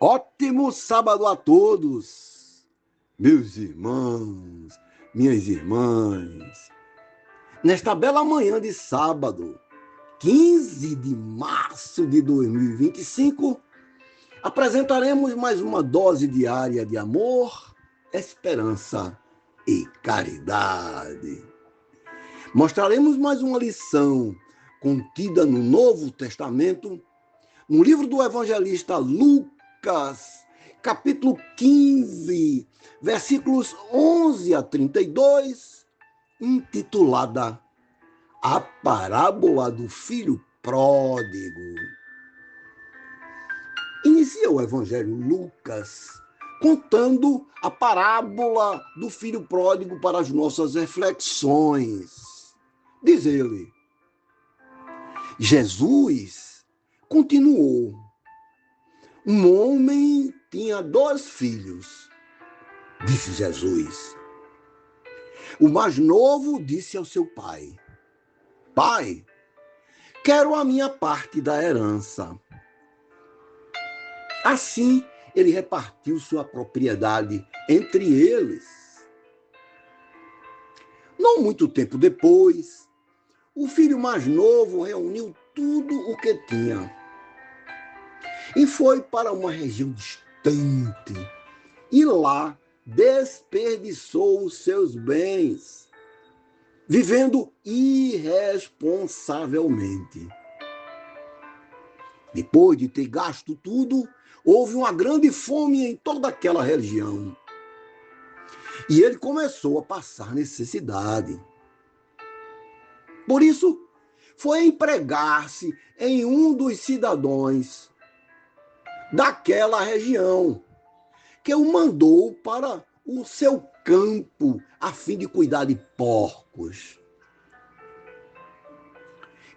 Ótimo sábado a todos, meus irmãos, minhas irmãs. Nesta bela manhã de sábado, 15 de março de 2025, apresentaremos mais uma dose diária de amor, esperança e caridade. Mostraremos mais uma lição contida no Novo Testamento, no livro do evangelista Lucas, capítulo 15, versículos 11 a 32, intitulada A Parábola do Filho Pródigo. Inicia o evangelho Lucas contando a parábola do filho pródigo para as nossas reflexões. Diz ele: Jesus continuou: um homem tinha 2 filhos, disse Jesus. O mais novo disse ao seu pai: Pai, quero a minha parte da herança. Assim, ele repartiu sua propriedade entre eles. Não muito tempo depois, o filho mais novo reuniu tudo o que tinha e foi para uma região distante, e lá desperdiçou os seus bens, vivendo irresponsavelmente. Depois de ter gasto tudo, houve uma grande fome em toda aquela região. E ele começou a passar necessidade. Por isso, foi empregar-se em um dos cidadãos daquela região, que o mandou para o seu campo a fim de cuidar de porcos.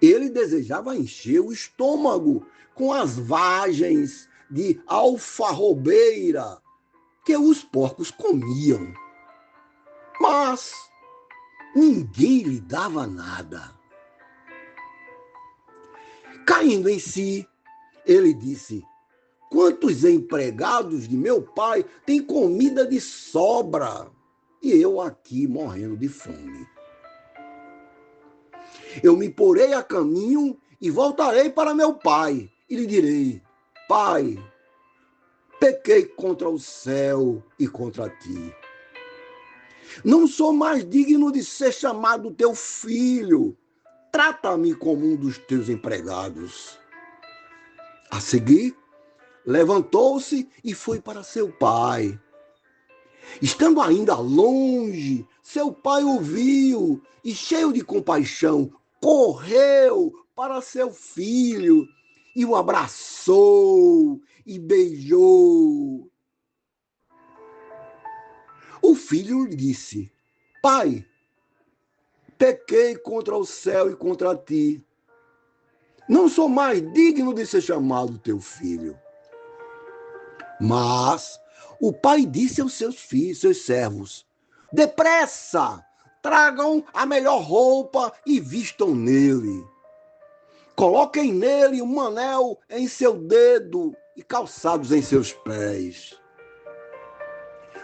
Ele desejava encher o estômago com as vagens de alfarrobeira que os porcos comiam. Mas ninguém lhe dava nada. Caindo em si, ele disse: quantos empregados de meu pai têm comida de sobra e eu aqui morrendo de fome? Eu me porei a caminho e voltarei para meu pai e lhe direi: Pai, pequei contra o céu e contra ti. Não sou mais digno de ser chamado teu filho. Trata-me como um dos teus empregados. A seguir, levantou-se e foi para seu pai. Estando ainda longe, seu pai o viu e, cheio de compaixão, correu para seu filho e o abraçou e beijou. O filho lhe disse: Pai, pequei contra o céu e contra ti. Não sou mais digno de ser chamado teu filho. Mas o pai disse aos seus filhos, seus servos: Depressa, tragam a melhor roupa e vistam nele. Coloquem nele um anel em seu dedo e calçados em seus pés.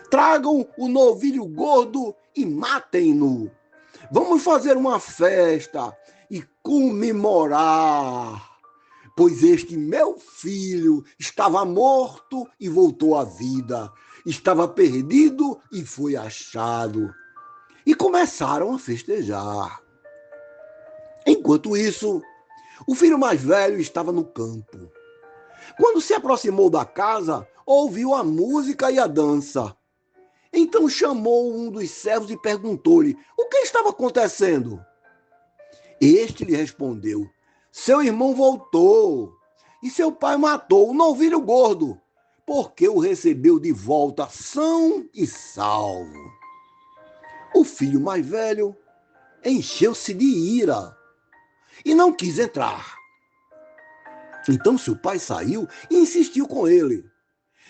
Tragam o novilho gordo e matem-no. Vamos fazer uma festa e comemorar, pois este meu filho estava morto e voltou à vida, estava perdido e foi achado. E começaram a festejar. Enquanto isso, o filho mais velho estava no campo. Quando se aproximou da casa, ouviu a música e a dança. Então chamou um dos servos e perguntou-lhe o que estava acontecendo. Este lhe respondeu: seu irmão voltou e seu pai matou o novilho gordo, porque o recebeu de volta são e salvo. O filho mais velho encheu-se de ira e não quis entrar. Então seu pai saiu e insistiu com ele.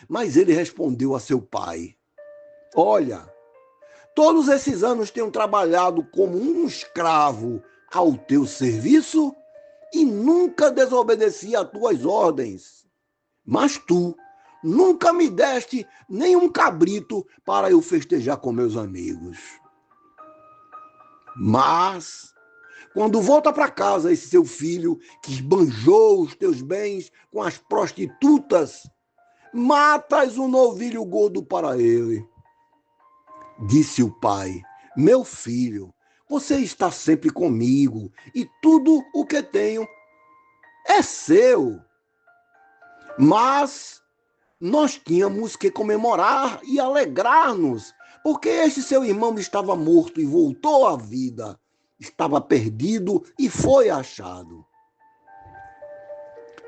Mas ele respondeu a seu pai: Olha, todos esses anos tenho trabalhado como um escravo ao teu serviço e nunca desobedeci às tuas ordens. Mas tu nunca me deste nenhum cabrito para eu festejar com meus amigos. Mas, quando volta para casa esse seu filho que esbanjou os teus bens com as prostitutas, matas um novilho gordo para ele. Disse o pai: meu filho, você está sempre comigo e tudo o que tenho é seu. Mas nós tínhamos que comemorar e alegrar-nos, porque este seu irmão estava morto e voltou à vida, estava perdido e foi achado.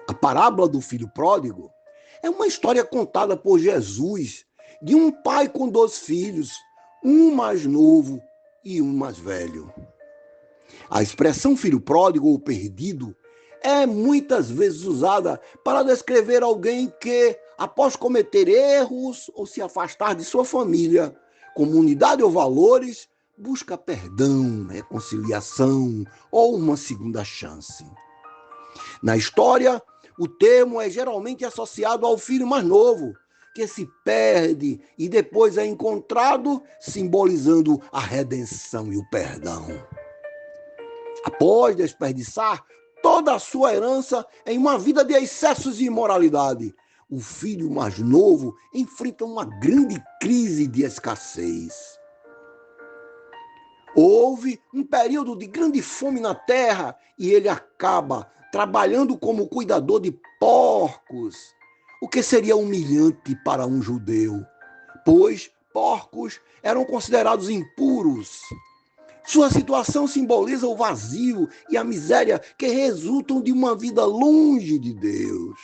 A parábola do filho pródigo é uma história contada por Jesus de um pai com 2 filhos, um mais novo e um mais velho. A expressão filho pródigo ou perdido é muitas vezes usada para descrever alguém que, após cometer erros ou se afastar de sua família, comunidade ou valores, busca perdão, reconciliação ou uma segunda chance. Na história, o termo é geralmente associado ao filho mais novo, que se perde e depois é encontrado, simbolizando a redenção e o perdão. Após desperdiçar toda a sua herança em uma vida de excessos e imoralidade, o filho mais novo enfrenta uma grande crise de escassez. Houve um período de grande fome na terra e ele acaba trabalhando como cuidador de porcos, o que seria humilhante para um judeu, pois porcos eram considerados impuros. Sua situação simboliza o vazio e a miséria que resultam de uma vida longe de Deus.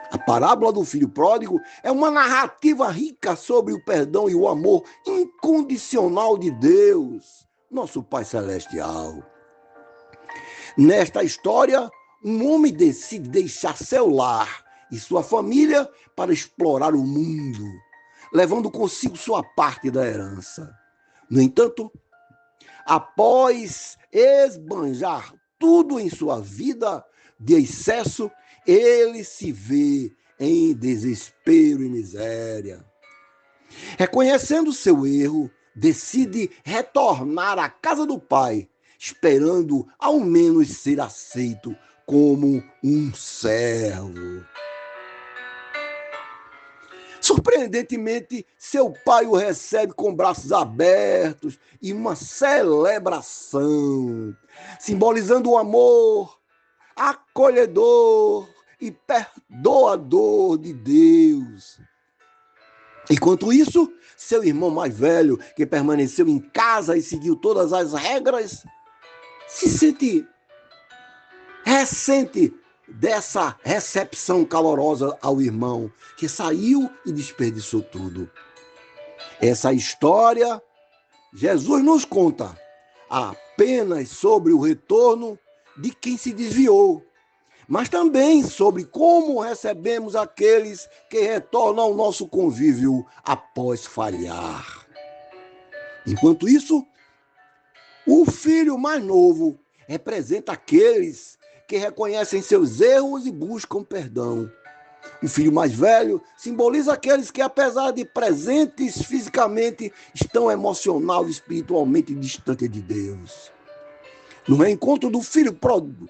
A parábola do filho pródigo é uma narrativa rica sobre o perdão e o amor incondicional de Deus, nosso Pai Celestial. Nesta história, um homem decide deixar seu lar e sua família para explorar o mundo, levando consigo sua parte da herança. No entanto, após esbanjar tudo em sua vida de excesso, ele se vê em desespero e miséria. Reconhecendo seu erro, decide retornar à casa do pai, esperando ao menos ser aceito como um servo. Surpreendentemente, seu pai o recebe com braços abertos e uma celebração, simbolizando o amor acolhedor e perdoador de Deus. Enquanto isso, seu irmão mais velho, que permaneceu em casa e seguiu todas as regras, ressente dessa recepção calorosa ao irmão, que saiu e desperdiçou tudo. Essa história, Jesus nos conta apenas sobre o retorno de quem se desviou, mas também sobre como recebemos aqueles que retornam ao nosso convívio após falhar. Enquanto isso, o filho mais novo representa aqueles que reconhecem seus erros e buscam perdão. O filho mais velho simboliza aqueles que, apesar de presentes fisicamente, estão emocional e espiritualmente distantes de Deus. No reencontro do filho pródigo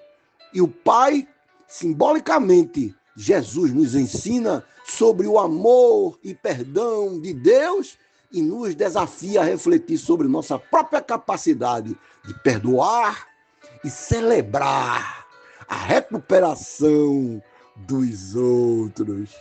e o pai, simbolicamente, Jesus nos ensina sobre o amor e perdão de Deus e nos desafia a refletir sobre nossa própria capacidade de perdoar e celebrar a recuperação dos outros.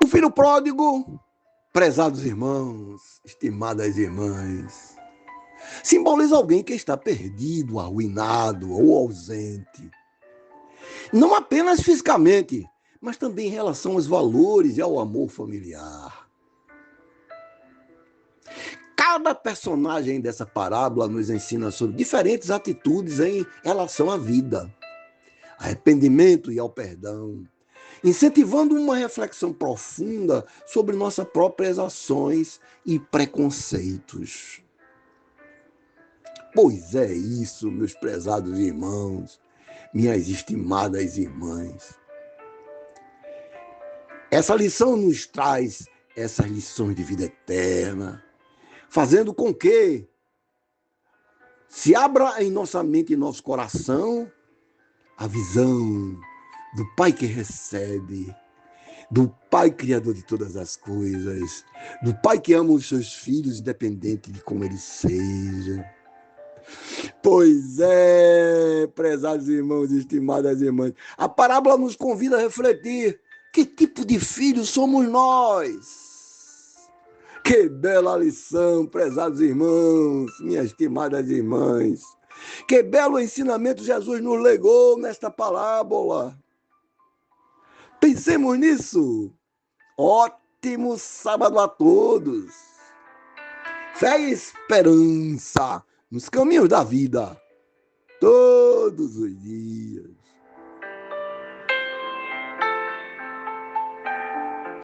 O filho pródigo, prezados irmãos, estimadas irmãs, simboliza alguém que está perdido, arruinado ou ausente. Não apenas fisicamente, mas também em relação aos valores e ao amor familiar. Cada personagem dessa parábola nos ensina sobre diferentes atitudes em relação à vida, arrependimento e ao perdão. incentivando uma reflexão profunda sobre nossas próprias ações e preconceitos. Pois é isso, meus prezados irmãos, minhas estimadas irmãs. Essa lição nos traz essas lições de vida eterna, fazendo com que se abra em nossa mente e nosso coração a visão do Pai que recebe, do Pai criador de todas as coisas, do Pai que ama os seus filhos, independente de como eles sejam. Pois é, prezados irmãos e estimadas irmãs, a parábola nos convida a refletir que tipo de filhos somos nós. Que bela lição, prezados irmãos, minhas estimadas irmãs. Que belo ensinamento Jesus nos legou nesta parábola. Pensemos nisso. Ótimo sábado a todos. Fé e esperança nos caminhos da vida, todos os dias.